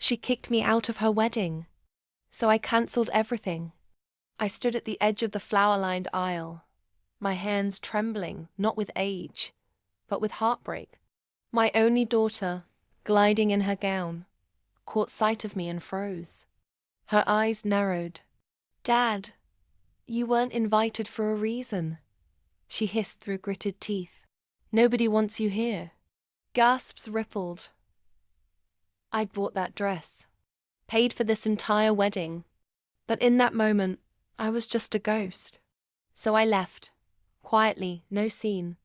She kicked me out of her wedding. So I cancelled everything. I stood at the edge of the flower-lined aisle, my hands trembling, not with age, but with heartbreak. My only daughter, gliding in her gown, caught sight of me and froze. Her eyes narrowed. "Dad, you weren't invited for a reason," she hissed through gritted teeth. "Nobody wants you here." Gasps rippled. I'd bought that dress, paid for this entire wedding, but in that moment, I was just a ghost. So I left, quietly, no scene,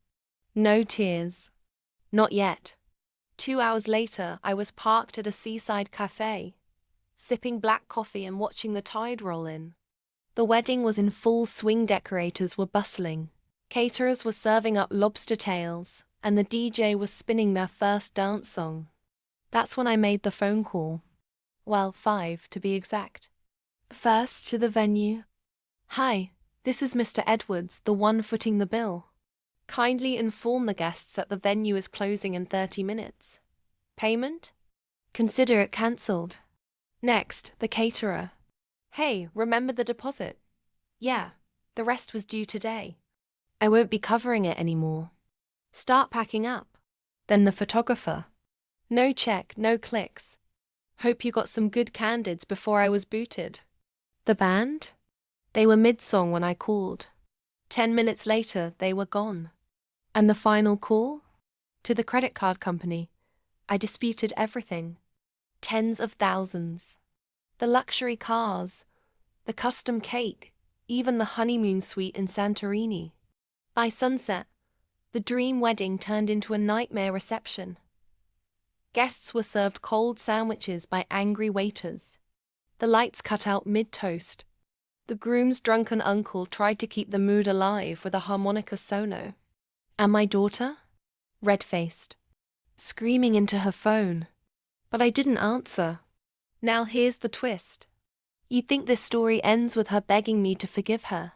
no tears. Not yet. 2 hours later, I was parked at a seaside cafe, sipping black coffee and watching the tide roll in. The wedding was in full swing, decorators were bustling, caterers were serving up lobster tails, and the DJ was spinning their first dance song. That's when I made the phone call. Well, 5 to be exact. First to the venue. "Hi, this is Mr. Edwards, the one footing the bill. Kindly inform the guests that the venue is closing in 30 minutes. Payment? Consider it cancelled." Next, the caterer. "Hey, remember the deposit?" "Yeah, the rest was due today. I won't be covering it anymore. Start packing up." Then the photographer. "No check, no clicks. Hope you got some good candids before I was booted." The band? They were mid-song when I called. 10 minutes later, they were gone. And the final call? To the credit card company. I disputed everything. Tens of thousands. The luxury cars, the custom cake, even the honeymoon suite in Santorini. By sunset, the dream wedding turned into a nightmare reception. Guests were served cold sandwiches by angry waiters. The lights cut out mid-toast. The groom's drunken uncle tried to keep the mood alive with a harmonica solo. And my daughter? Red-faced, screaming into her phone. But I didn't answer. Now here's the twist. You'd think this story ends with her begging me to forgive her.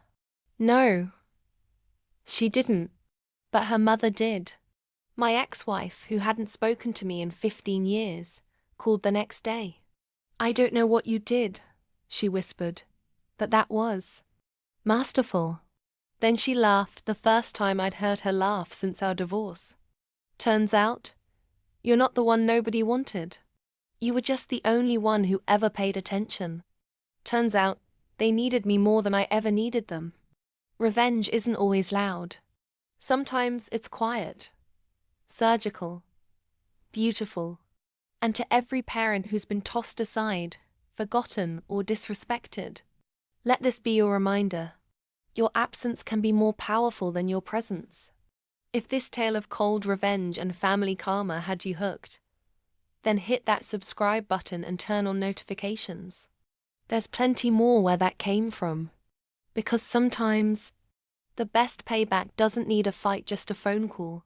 No. She didn't. But her mother did. My ex-wife, who hadn't spoken to me in 15 years, called the next day. "I don't know what you did," she whispered, "but that was masterful." Then she laughed, the first time I'd heard her laugh since our divorce. "Turns out, you're not the one nobody wanted. You were just the only one who ever paid attention. Turns out, they needed me more than I ever needed them." Revenge isn't always loud. Sometimes it's quiet, surgical, beautiful. And to every parent who's been tossed aside, forgotten, or disrespected, let this be your reminder. Your absence can be more powerful than your presence. If this tale of cold revenge and family karma had you hooked, then hit that subscribe button and turn on notifications. There's plenty more where that came from. Because sometimes, the best payback doesn't need a fight, just a phone call.